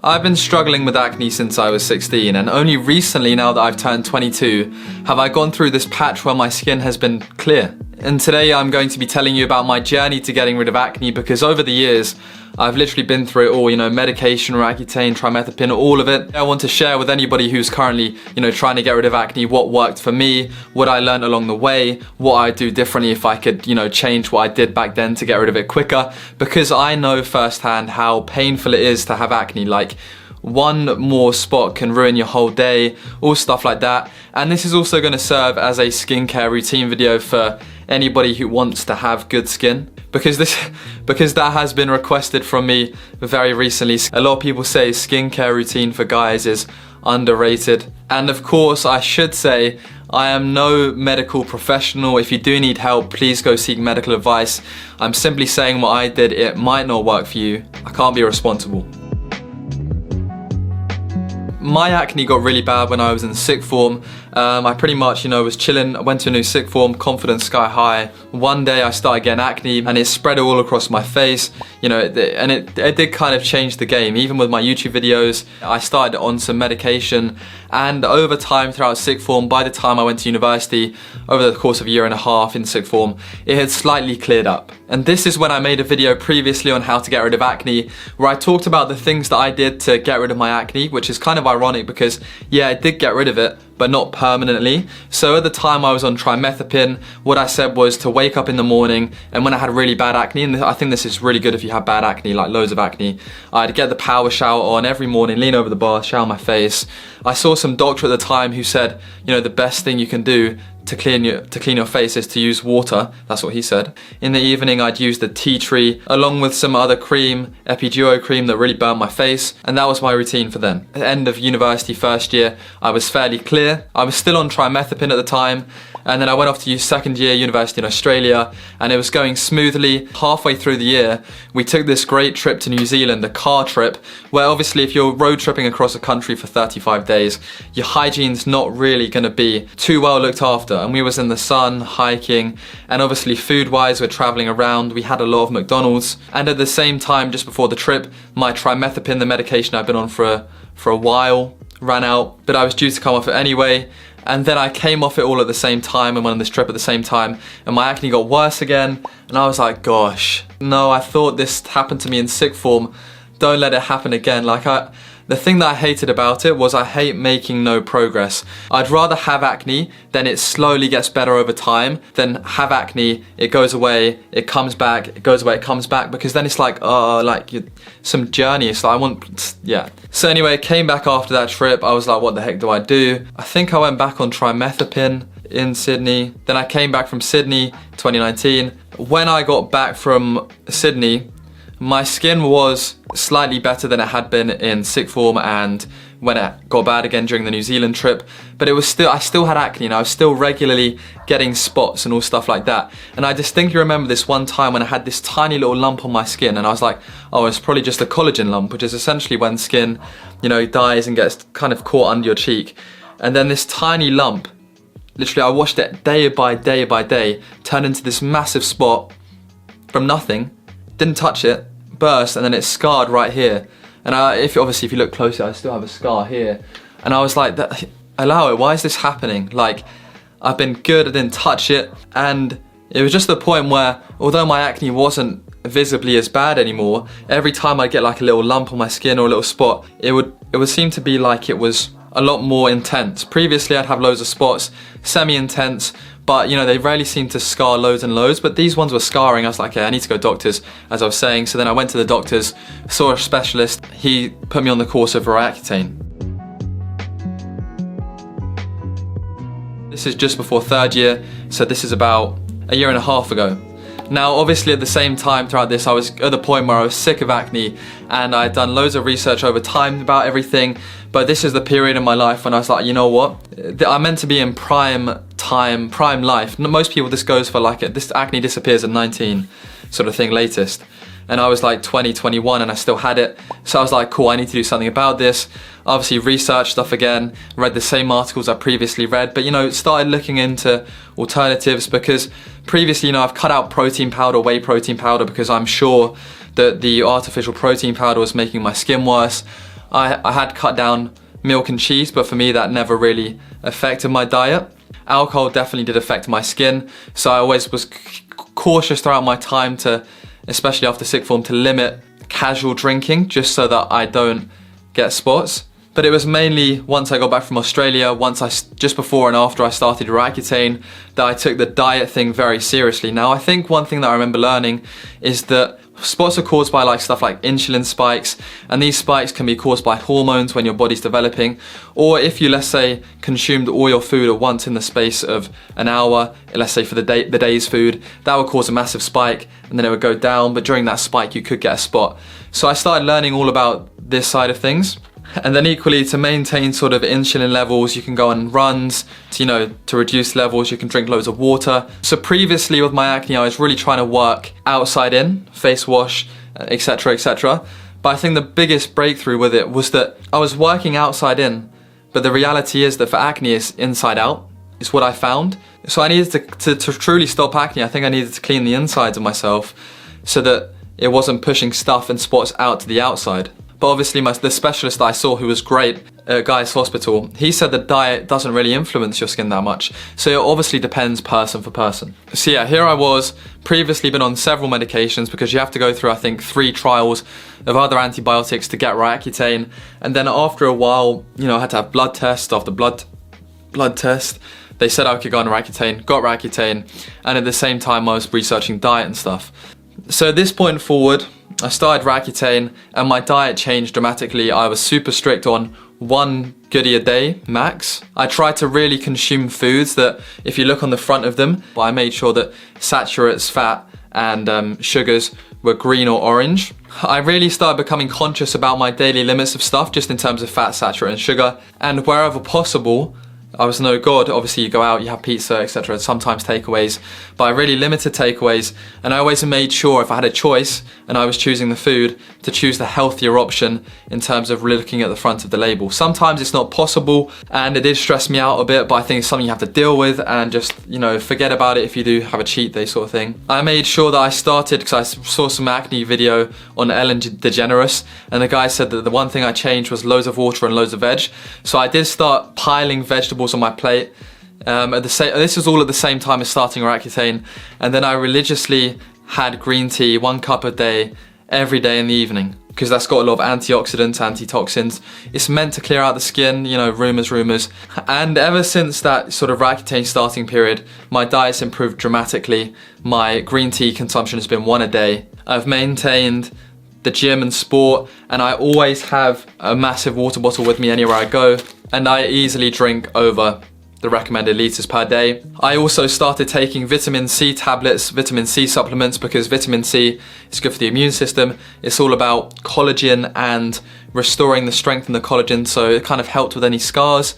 I've been struggling with acne since I was 16, and only recently, now that I've turned 22, have I gone through this patch where my skin has been clear. And today I'm going to be telling you about my journey to getting rid of acne, because over the years I've literally been through it all, medication, Roaccutane, trimethoprim, all of it. I want to share with anybody who's currently, trying to get rid of acne, what worked for me, what I learned along the way, what I'd do differently if I could, change what I did back then to get rid of it quicker, because I know firsthand how painful it is to have acne. Like, one more spot can ruin your whole day, all stuff like that. And this is also going to serve as a skincare routine video for anybody who wants to have good skin, because that has been requested from me very recently. A lot of people say skincare routine for guys is underrated, and of course I should say I am no medical professional. If you do need help, please go seek medical advice. I'm simply saying what I did. It might not work for you. I can't be responsible. My acne got really bad when I was in sixth form. I pretty much, was chilling. I went to a new sixth form, confidence sky high. One day I started getting acne and it spread all across my face. It did kind of change the game. Even with my YouTube videos, I started on some medication, and over time throughout sixth form, by the time I went to university, over the course of a year and a half in sixth form, it had slightly cleared up. And this is when I made a video previously on how to get rid of acne, where I talked about the things that I did to get rid of my acne, which is kind of ironic because, yeah, I did get rid of it, but not permanently. So at the time I was on trimethoprim, what I said was to wake up in the morning, and when I had really bad acne, and I think this is really good if you have bad acne, like loads of acne, I'd get the power shower on every morning, lean over the bath, shower my face. I saw some doctor at the time who said, the best thing you can do to clean your face is to use water. That's what he said. In the evening I'd use the tea tree along with some other cream, Epiduo cream, that really burned my face, and that was my routine for then. At the end of university first year, I was fairly clear. I was still on trimethoprim at the time, and then I went off to second year university in Australia, and it was going smoothly. Halfway through the year, we took this great trip to New Zealand, a car trip, where obviously if you're road tripping across a country for 35 days, your hygiene's not really going to be too well looked after. And we was in the sun, hiking, and obviously food-wise, we're traveling around. We had a lot of McDonald's, and at the same time, just before the trip, my trimethoprim, the medication I've been on for a while, ran out, but I was due to come off it anyway. And then I came off it all at the same time and went on this trip at the same time, and my acne got worse again, and I was like, gosh, no, I thought this happened to me in sixth form, don't let it happen again. The thing that I hated about it was I hate making no progress. I'd rather have acne, then it slowly gets better over time, than have acne, it goes away, it comes back, it goes away, it comes back, because then it's like, some journey. It's like, yeah. So anyway, came back after that trip. I was like, what the heck do I do? I think I went back on trimethoprim in Sydney. Then I came back from Sydney, 2019. When I got back from Sydney, my skin was slightly better than it had been in sixth form and when it got bad again during the New Zealand trip, but I still had acne, and I was still regularly getting spots and all stuff like that. And I distinctly remember this one time when I had this tiny little lump on my skin, and I was like, oh, it's probably just a collagen lump, which is essentially when skin, dies and gets kind of caught under your cheek. And then this tiny lump, literally I washed it day by day by day, turned into this massive spot from nothing, didn't touch it, burst, and then it's scarred right here. And if you look closer, I still have a scar here. And I was like, allow it, why is this happening? Like, I've been good, I didn't touch it. And it was just the point where, although my acne wasn't visibly as bad anymore, every time I get like a little lump on my skin or a little spot, it would seem to be like it was a lot more intense. Previously I'd have loads of spots, semi-intense, but they rarely seem to scar loads and loads, but these ones were scarring. I was like, okay, I need to go to doctors, as I was saying. So then I went to the doctors, saw a specialist, he put me on the course of Roaccutane. This is just before third year, so this is about a year and a half ago. Now, obviously at the same time throughout this, I was at the point where I was sick of acne, and I had done loads of research over time about everything, but this is the period in my life when I was like, you know what? I'm meant to be in prime time, prime life. Most people, this goes for this acne disappears at 19 sort of thing latest. And I was like 20, 21 and I still had it. So I was like, cool, I need to do something about this. Obviously researched stuff again, read the same articles I previously read, but started looking into alternatives, because previously, I've cut out protein powder, whey protein powder, because I'm sure that the artificial protein powder was making my skin worse. I had cut down milk and cheese, but for me that never really affected my diet. Alcohol definitely did affect my skin, so I always was cautious throughout my time to, especially after sixth form, to limit casual drinking just so that I don't get spots. But it was mainly once I got back from Australia, just before and after I started Roaccutane, that I took the diet thing very seriously. Now I think one thing that I remember learning is that spots are caused by stuff like insulin spikes, and these spikes can be caused by hormones when your body's developing, or if you, let's say, consumed all your food at once in the space of an hour, let's say for the day's food, that would cause a massive spike and then it would go down, but during that spike you could get a spot. So I started learning all about this side of things. And then equally, to maintain sort of insulin levels, you can go on runs, to reduce levels, you can drink loads of water. So previously with my acne, I was really trying to work outside in, face wash, etc, etc. But I think the biggest breakthrough with it was that I was working outside in, but the reality is that for acne it's inside out, is what I found. So I needed to truly stop acne, I think I needed to clean the insides of myself so that it wasn't pushing stuff and spots out to the outside. But obviously the specialist that I saw, who was great at Guy's Hospital, he said that diet doesn't really influence your skin that much. So it obviously depends person for person. So yeah, here I was, previously been on several medications because you have to go through, I think, 3 trials of other antibiotics to get Roaccutane. And then after a while, I had to have blood test after blood test. They said I could go on Roaccutane, got Roaccutane, and at the same time I was researching diet and stuff. So at this point forward, I started Roaccutane and my diet changed dramatically. I was super strict on 1 goodie a day max. I tried to really consume foods that, if you look on the front of them, I made sure that saturates, fat and sugars were green or orange. I really started becoming conscious about my daily limits of stuff, just in terms of fat, saturate and sugar. And wherever possible, I was no god. Obviously you go out, you have pizza, etc, sometimes takeaways, but I really limited takeaways, and I always made sure if I had a choice and I was choosing the food, to choose the healthier option in terms of looking at the front of the label. Sometimes it's not possible and it did stress me out a bit, but I think it's something you have to deal with and just, forget about it if you do have a cheat day sort of thing. I made sure that I started, because I saw some acne video on Ellen DeGeneres, and the guy said that the one thing I changed was loads of water and loads of veg. So I did start piling vegetables on my plate. This was all at the same time as starting Roaccutane, and then I religiously had green tea 1 cup a day every day in the evening, because that's got a lot of antioxidants, antitoxins. It's meant to clear out the skin, rumours. And ever since that sort of Roaccutane starting period, my diet's improved dramatically. My green tea consumption has been 1 a day. I've maintained the gym and sport, and I always have a massive water bottle with me anywhere I go, and I easily drink over the recommended litres per day. I also started taking vitamin C tablets, vitamin C supplements, because vitamin C is good for the immune system. It's all about collagen and restoring the strength in the collagen, so it kind of helped with any scars.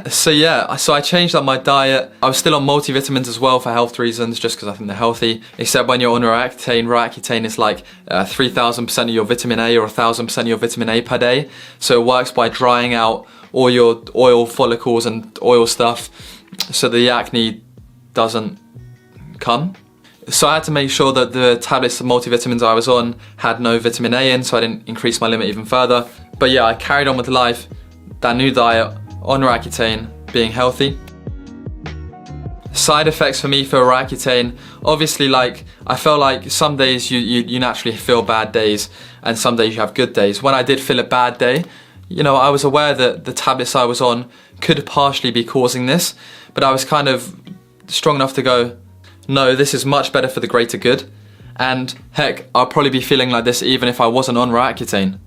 So yeah, so I changed up my diet. I was still on multivitamins as well for health reasons, just because I think they're healthy. Except when you're on Roaccutane is like 3,000% of your vitamin A or 1,000% of your vitamin A per day. So it works by drying out all your oil follicles and oil stuff so the acne doesn't come. So I had to make sure that the tablets of multivitamins I was on had no vitamin A in, so I didn't increase my limit even further. But yeah, I carried on with life, that new diet, on Roaccutane, being healthy. Side effects for me for Roaccutane, obviously, I felt like some days you naturally feel bad days and some days you have good days. When I did feel a bad day, I was aware that the tablets I was on could partially be causing this, but I was kind of strong enough to go, no, this is much better for the greater good, and heck, I'll probably be feeling like this even if I wasn't on Roaccutane.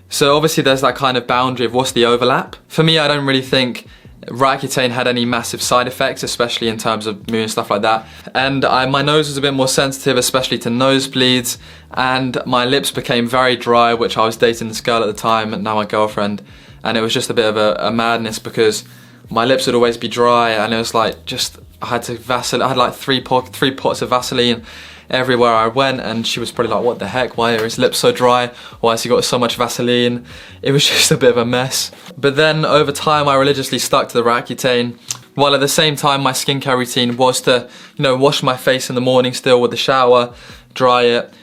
So obviously there's that kind of boundary of what's the overlap. For me, I don't really think Roaccutane had any massive side effects, especially in terms of mood and stuff like that. And my nose was a bit more sensitive, especially to nosebleeds, and my lips became very dry, which I was dating this girl at the time, and now my girlfriend, and it was just a bit of a madness because my lips would always be dry, and it was like I had to Vaseline. I had like three pots of Vaseline everywhere I went, and she was probably like, what the heck, why are his lips so dry, why has he got so much Vaseline? It was just a bit of a mess. But then over time I religiously stuck to the Roaccutane, while at the same time my skincare routine was to wash my face in the morning still with the shower, dry it,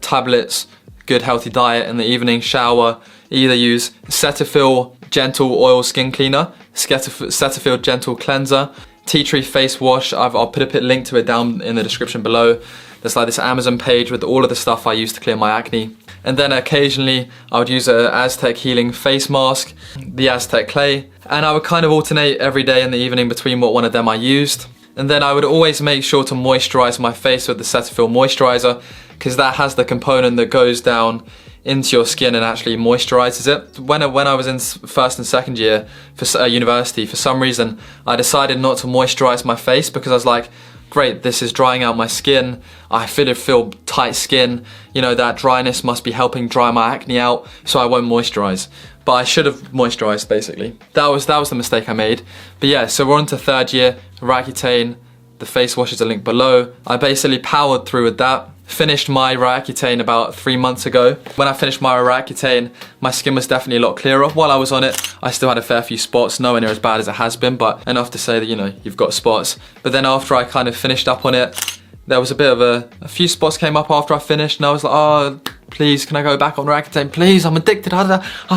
tablets, good healthy diet in the evening, shower, either use Cetaphil Gentle Oil Skin Cleaner, Cetaphil Gentle Cleanser, Tea Tree Face Wash. I'll put a link to it down in the description below. There's like this Amazon page with all of the stuff I use to clear my acne. And then occasionally I would use a Aztec Healing Face Mask, the Aztec Clay, and I would kind of alternate every day in the evening between what one of them I used. And then I would always make sure to moisturize my face with the Cetaphil moisturizer, because that has the component that goes down into your skin and actually moisturizes it. When I was in first and second year for university, for some reason I decided not to moisturize my face, because I was like, great, this is drying out my skin. I feel tight skin. You know, that dryness must be helping dry my acne out, so I won't moisturize. But I should have moisturized, basically. That was the mistake I made. But yeah, so we're on to third year, Roaccutane. The face wash is a link below. I basically powered through with that. Finished my Roaccutane about 3 months ago. When I finished my Roaccutane, my skin was definitely a lot clearer. While I was on it, I still had a fair few spots, nowhere near as bad as it has been, but enough to say that, you know, you've got spots. But then after I kind of finished up on it, there was a bit of a few spots came up after I finished, and I was like, oh, please, can I go back on Roaccutane? Please, I'm addicted. I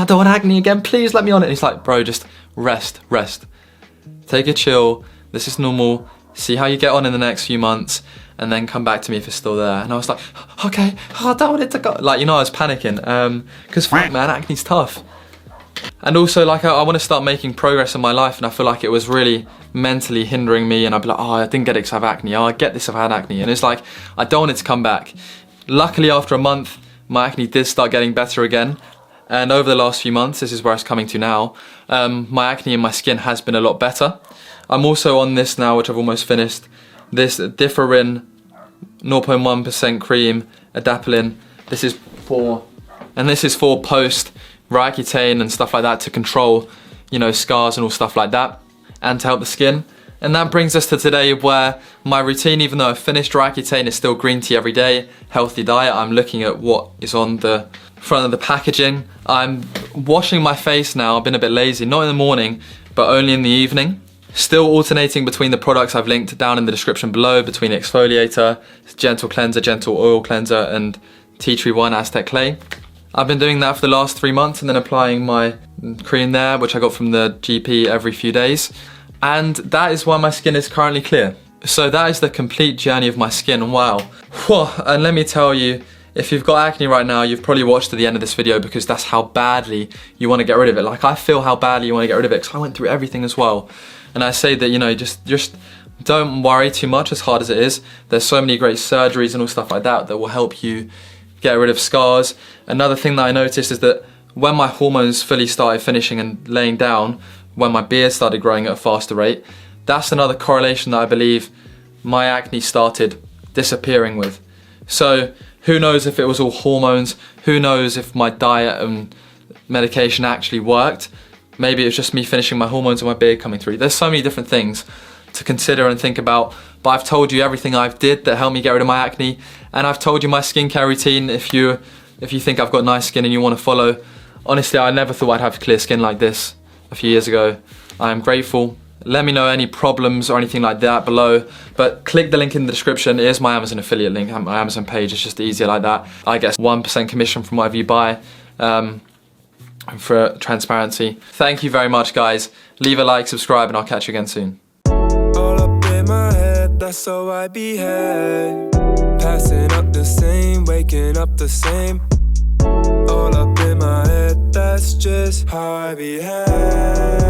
don't want acne again. Please let me on it. And he's like, bro, just rest. Take a chill. This is normal. See how you get on in the next few months, and then come back to me if it's still there. And I was like, okay, I don't want it to go. Like, you know, I was panicking, because fuck, man, acne's tough. And also, like, I want to start making progress in my life, and I feel like it was really mentally hindering me, and I'd be like, oh, I didn't get it because I have acne. Oh, I get this if I had acne. And it's like, I don't want it to come back. Luckily, after a month, my acne did start getting better again. And over the last few months, this is where it's coming to now, my acne and my skin has been a lot better. I'm also on this now, which I've almost finished, this Differin 0.1% cream, adapalene. This is for post Roaccutane and stuff like that, to control, you know, scars and all stuff like that, and to help the skin. And that brings us to today, where my routine, even though I've finished Roaccutane, is still green tea every day, healthy diet. I'm looking at what is on the front of the packaging. I'm washing my face now. I've been a bit lazy, not in the morning, but only in the evening. Still alternating between the products I've linked down in the description below, between exfoliator, gentle cleanser, gentle oil cleanser, and Tea Tree 1 Aztec Clay. I've been doing that for the last 3 months, and then applying my cream there, which I got from the GP every few days. And that is why my skin is currently clear. So that is the complete journey of my skin. Wow. Whew. And let me tell you, if you've got acne right now, you've probably watched to the end of this video, because that's how badly you want to get rid of it. Like, I feel how badly you want to get rid of it, because I went through everything as well. And I say that, you know, just don't worry too much, as hard as it is. There's so many great surgeries and all stuff like that that will help you get rid of scars. Another thing that I noticed is that when my hormones fully started finishing and laying down, when my beard started growing at a faster rate, that's another correlation that I believe my acne started disappearing with. So who knows if it was all hormones, who knows if my diet and medication actually worked. Maybe it was just me finishing my hormones and my beard coming through. There's so many different things to consider and think about, but I've told you everything I've did that helped me get rid of my acne, and I've told you my skincare routine if you think I've got nice skin and you want to follow. Honestly, I never thought I'd have clear skin like this a few years ago. I am grateful. Let me know any problems or anything like that below, but click the link in the description. It is my Amazon affiliate link, my Amazon page. It's just easier like that. I get 1% commission from whatever you buy. For transparency. Thank you very much, guys. Leave a like, subscribe, and I'll catch you again soon. All up in my head, that's how I behave. Passing up the same, waking up the same. All up in my head, that's just how I behave.